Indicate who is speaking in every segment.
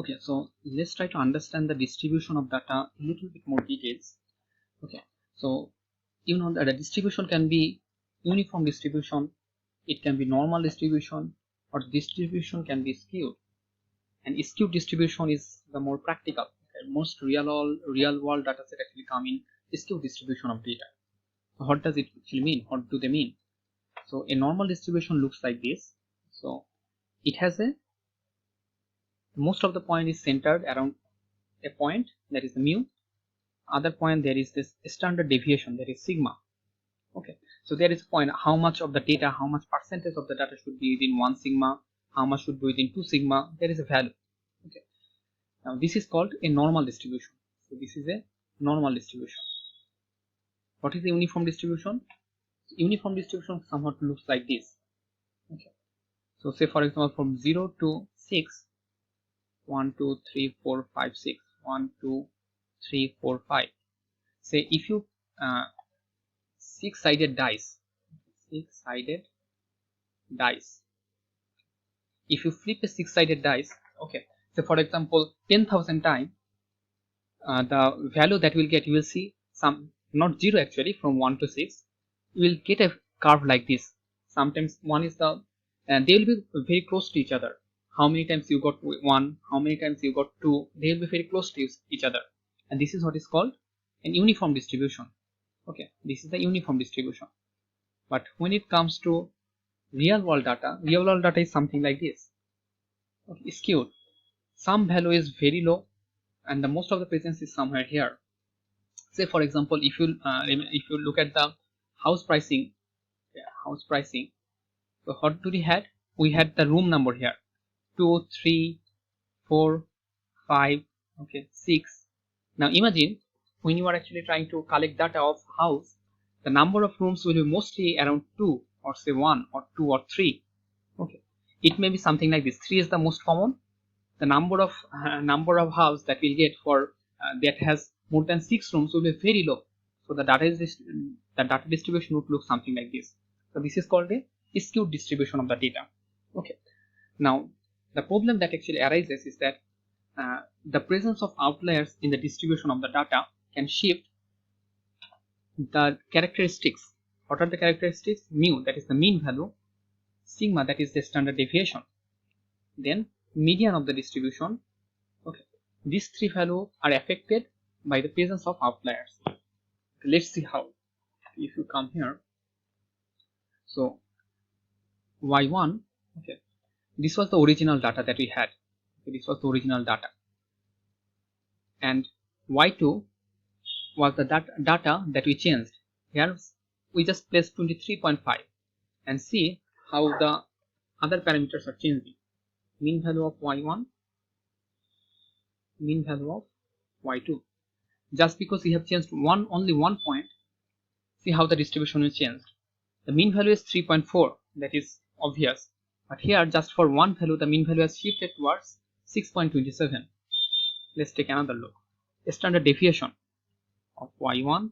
Speaker 1: Okay, so let's try to understand the distribution of data a little bit more details. Okay, so you know that the distribution can be uniform distribution, it can be normal distribution, or distribution can be skewed. And skewed distribution is the more practical. Okay, most real world data set actually come in skewed distribution of data. So what does it actually mean? What do they mean? So a normal distribution looks like this. So it has a most of the point is centered around a point, that is the mu. Other point, there is this standard deviation, that is sigma. Okay, so there is a point how much of the data, how much percentage of the data should be within 1 sigma, how much should be within 2 sigma. There is a value. Okay, now this is called a normal distribution. So this is a normal distribution. What is the uniform distribution? Uniform distribution somewhat looks like this. Okay, so say for example from 0 to 6, 1 2 3 4 5 6, 1 2 3 4 5. Say if you six-sided dice, if you flip a six-sided dice, okay, so for example 10,000 times, the value that will get, you will see some, not zero actually, from 1 to 6 you will get a curve like this. Sometimes one is the, and they will be very close to each other. How many times you got 1, how many times you got 2, they will be very close to each other, and this is what is called an uniform distribution. Okay, this is the uniform distribution. But when it comes to real world data is something like this. Okay, skewed. Some value is very low and the most of the presence is somewhere here. Say for example, if you look at the house pricing, so what do we had? We had the room number here, 2 3 4 5, okay, 6. Now imagine when you are actually trying to collect data of house, the number of rooms will be mostly around 2, or say 1 or 2 or 3. Okay, it may be something like this. 3 is the most common. The number of house that we'll get for that has more than 6 rooms will be very low. So the data distribution would look something like this. So this is called a skewed distribution of the data. Okay, now the problem that actually arises is that the presence of outliers in the distribution of the data can shift the characteristics. What are the characteristics? Mu, that is the mean value, sigma, that is the standard deviation, then median of the distribution. Okay, these three values are affected by the presence of outliers. Okay, let's see how. If you come here, so y1, okay, this was the original data that we had. Okay, this was the original data, and y2 was the data that we changed. Here we just placed 23.5 and see how the other parameters are changing. Mean value of y1, mean value of y2. Just because we have changed only one point, see how the distribution will change. The mean value is 3.4, that is obvious, but here just for one value the mean value has shifted towards 6.27. Let's take another look. A standard deviation of y1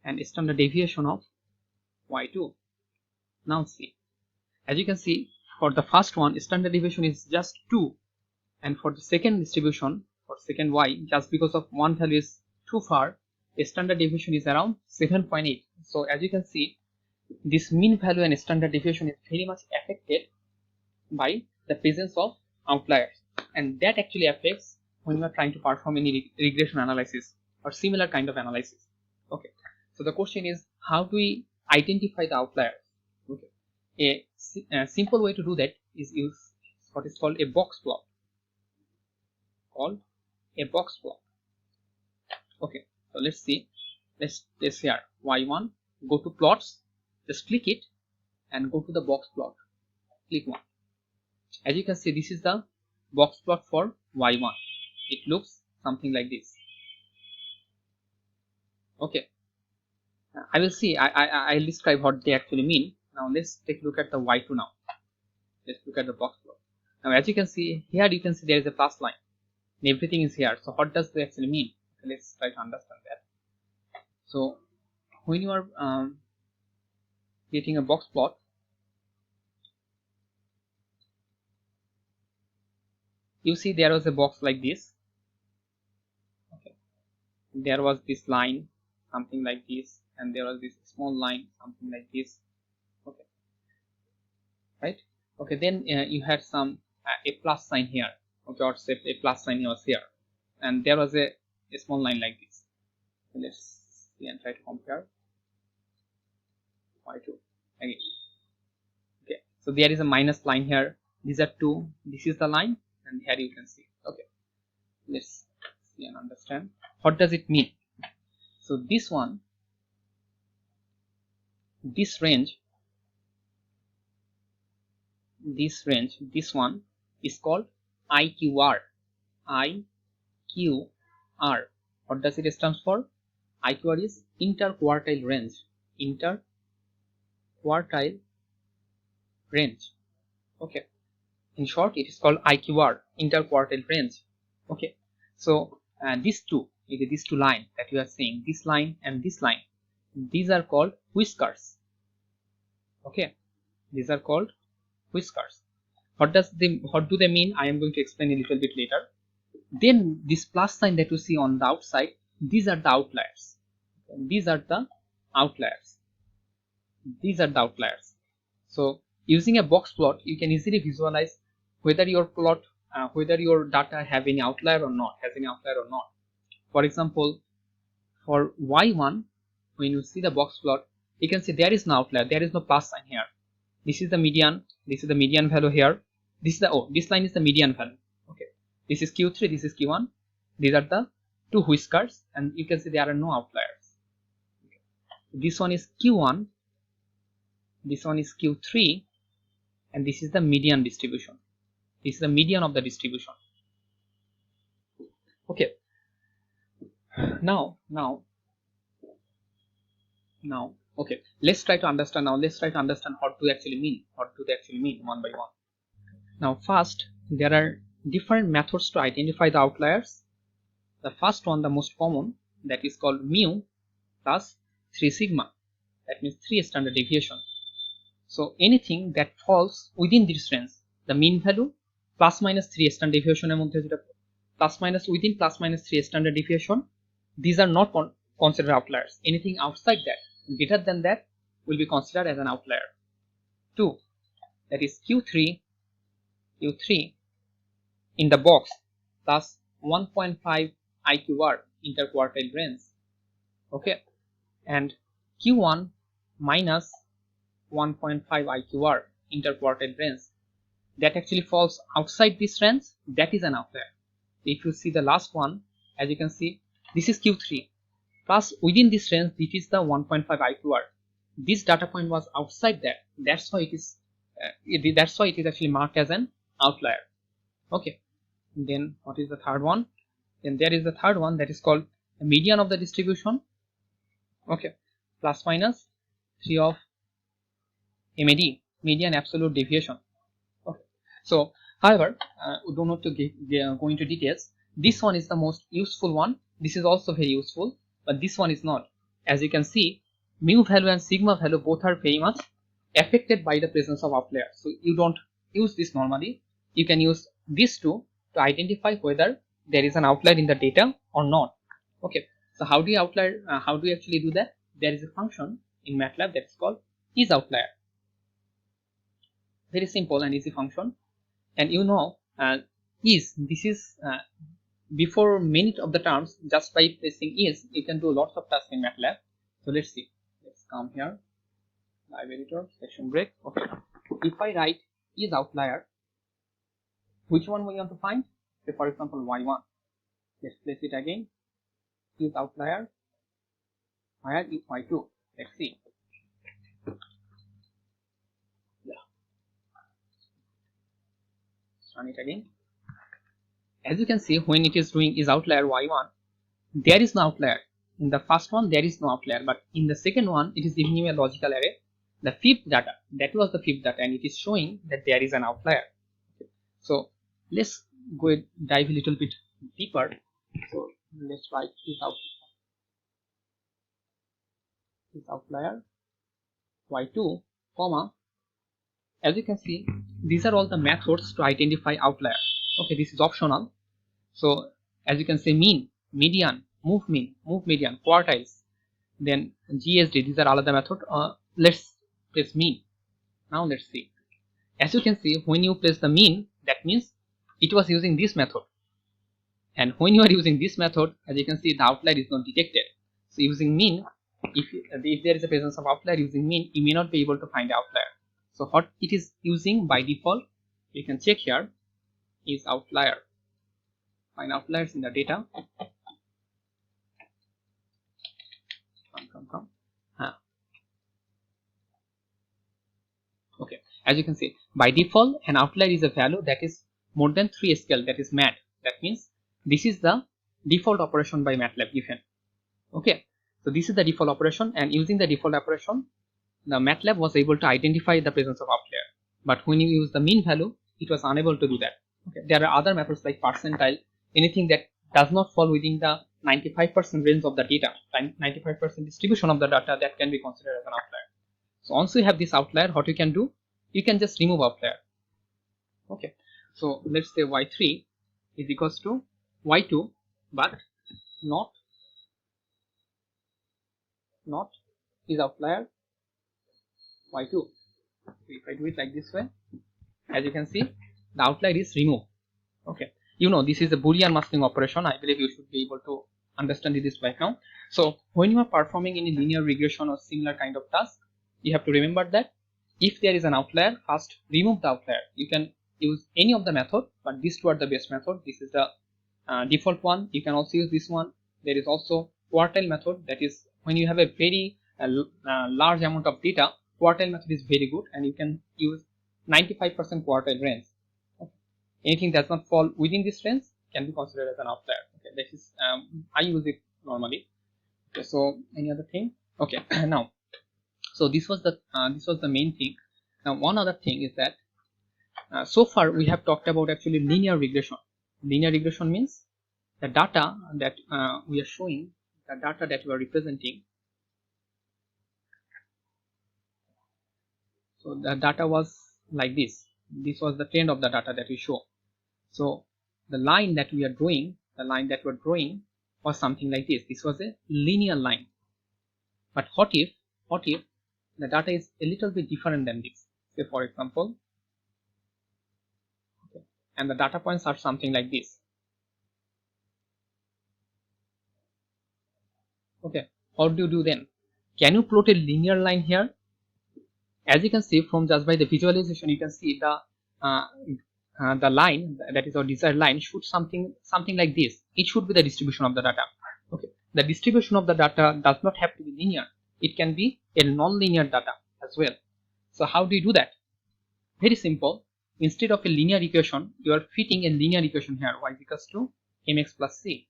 Speaker 1: and a standard deviation of y2. Now see, as you can see, for the first one standard deviation is just 2, and for the second distribution, for second y, just because of one value is too far, a standard deviation is around 7.8. so as you can see, this mean value and standard deviation is very much affected by the presence of outliers, and that actually affects when you are trying to perform any regression analysis or similar kind of analysis. Okay, so the question is, how do we identify the outliers? Okay, a simple way to do that is use what is called a box plot. Okay, so let's see. Let's test here y1. Go to plots, just click it and go to the box plot. Click one. As you can see, this is the box plot for y1. It looks something like this. Okay, I will see. I'll describe what they actually mean. Now let's take a look at the y2 now. Let's look at the box plot. Now as you can see here, you can see there is a plus line and everything is here. So what does they actually mean? Okay, let's try to understand that. So when you are creating a box plot, you see there was a box like this. Okay, there was this line something like this, and there was this small line something like this. Okay, right? Okay, then you had some a plus sign here. Okay, or say a plus sign was here, and there was a small line like this. So let's see and try to compare y2 again. Okay, so there is a minus line here. These are two. This is the line, and here you can see. Okay, let's see and understand what does it mean. So this one, this range, this one is called IQR. IQR. What does it stand for? IQR is interquartile range. Interquartile range. Okay. In short, it is called IQR, interquartile range. Okay. So these two lines that you are seeing, this line and this line, these are called whiskers. Okay. These are called whiskers. What do they mean? I am going to explain a little bit later. Then this plus sign that you see on the outside, these are the outliers. These are the outliers. These are the outliers. So using a box plot, you can easily visualize whether your plot, whether your data have any outlier or not, has any outlier or not. For example, for y1, when you see the box plot, you can see there is no outlier. There is no plus sign here. This is the median. This is the median value here. This is the this line is the median value. Okay. This is Q3. This is Q1. These are the two whiskers, and you can see there are no outliers. Okay. This one is Q1. This one is Q3, and this is the median distribution. This is the median of the distribution. Okay. Now, okay. Let's try to understand now. Let's try to understand what do they actually mean. What do they actually mean one by one? Now, first, there are different methods to identify the outliers. The first one, the most common, that is called mu plus 3 sigma. That means 3 standard deviation. So anything that falls within this range, the mean value plus minus 3 standard deviation plus minus within plus minus 3 standard deviation, these are not considered outliers. Anything outside that, greater than that, will be considered as an outlier. 2, that is Q3 in the box plus 1.5 IQR, interquartile range. Okay, and Q1 minus 1.5 IQR, interquartile range, that actually falls outside this range, that is an outlier. If you see the last one, as you can see, this is Q3 plus within this range, this is the 1.5 IQR. This data point was outside that. That's why it is actually marked as an outlier. Okay. Then what is the third one? Then there is the third one, that is called the median of the distribution. Okay, plus minus 3 of MAD, median absolute deviation. Okay. So, however, we don't have to go into details. This one is the most useful one. This is also very useful, but this one is not. As you can see, mu value and sigma value both are very much affected by the presence of outlier. So you don't use this normally. You can use these two to identify whether there is an outlier in the data or not. Okay. So how do you actually do that? There is a function in MATLAB that is called isOutlier. Very simple and easy function. And you know, this is before many of the terms, just by pressing is, you can do lots of tasks in MATLAB. So let's see. Let's come here. Live editor, section break. Okay. If I write isOutlier, which one we want to find? Say for example y1. Let's place it again. isOutlier. Where is y2? Let's see. Yeah. Let's run it again. As you can see, when it is doing isOutlier y1, there is no outlier. In the first one, there is no outlier, but in the second one, it is giving you a logical array. The fifth data, that was the fifth data, and it is showing that there is an outlier. Okay. So let's go dive a little bit deeper. So let's write isOutlier y2, comma. As you can see, these are all the methods to identify outlier. Okay, this is optional. So as you can say, mean, median, move mean, move median, quartiles, then GSD, these are alother method. Let's press mean. Now let's see. As you can see, when you press the mean, that means it was using this method. And when you are using this method, as you can see, the outlier is not detected. So using mean, if there is a presence of outlier using mean, you may not be able to find the outlier. So what it is using by default, you can check here, is outlier. Find outliers in the data. Come. Okay, as you can see, by default, an outlier is a value that is more than 3 scale, that is mad. That means this is the default operation by MATLAB given. Okay, so this is the default operation, and using the default operation, the MATLAB was able to identify the presence of outlier. But when you use the mean value, it was unable to do that. Okay, there are other methods like percentile, anything that does not fall within the 95% range of the data, 95% distribution of the data, that can be considered as an outlier. So once you have this outlier, what you can do, you can just remove outlier. Okay, so let's say y3 is equals to y2, but not is outlier y2. So if I do it like this way, as you can see, the outlier is removed. Okay, you know, this is a Boolean masking operation. I believe you should be able to understand this by now. So when you are performing any linear regression or similar kind of task, you have to remember that if there is an outlier, first remove the outlier. You can use any of the method, but these two are the best method. This is the default one. You can also use this one. There is also quartile method, that is when you have a very large amount of data, quartile method is very good, and you can use 95% quartile range. Okay. Anything that does not fall within this range can be considered as an outlier. Okay, that is I use it normally. Okay, so any other thing? Okay, now, so this was the main thing. Now one other thing is that so far we have talked about actually linear regression. Linear regression means the data that we are showing, the data that we are representing. So the data was like this. This was the trend of the data that we show. So the line that we are drawing, was something like this. This was a linear line. But what if the data is a little bit different than this? Say for example, okay, and the data points are something like this. Okay, what do you do then? Can you plot a linear line here? As you can see from just by the visualization, you can see the line, that is our desired line, should something like this. It should be the distribution of the data. Okay, the distribution of the data does not have to be linear. It can be a non-linear data as well. So how do you do that? Very simple. Instead of a linear equation, you are fitting a linear equation here, y is equals to mx plus c.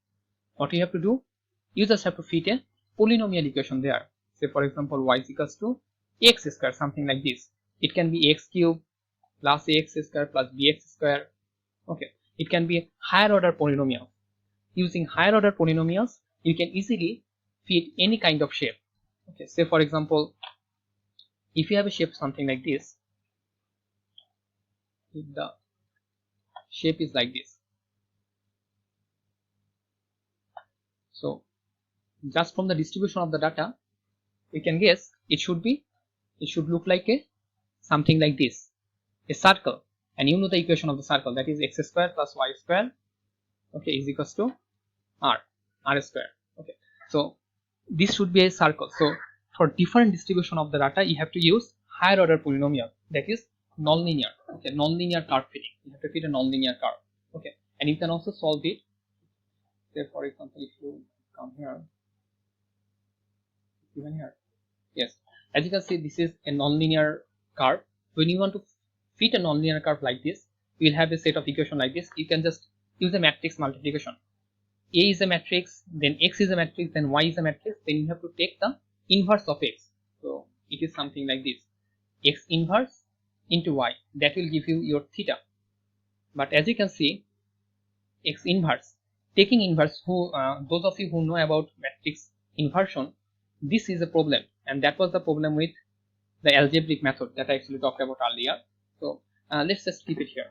Speaker 1: What you have to do? You just have to fit a polynomial equation there. Say for example, y is equals to x square, something like this. It can be x cube plus ax square plus bx square. Okay, it can be a higher order polynomial. Using higher order polynomials, you can easily fit any kind of shape. Okay, say for example, if you have a shape something like this, if the shape is like this, so just from the distribution of the data, we can guess it should look like a something like this, a circle, and you know the equation of the circle, that is x square plus y square, okay, is equals to r square. Okay, so this should be a circle. So for different distribution of the data, you have to use higher order polynomial, that is nonlinear. Okay, nonlinear curve fitting. You have to fit a nonlinear curve. Okay, and you can also solve it. Say for example, if you come here, even here, yes, as you can see, this is a nonlinear curve. When you want to fit a nonlinear curve like this, you will have a set of equation like this. You can just use a matrix multiplication. A is a matrix, then x is a matrix, then y is a matrix, then you have to take the inverse of x. So it is something like this, x inverse into y, that will give you your theta. But as you can see, x inverse, taking inverse, those of you who know about matrix inversion, this is a problem, and that was the problem with the algebraic method that I actually talked about earlier. So let's just keep it here.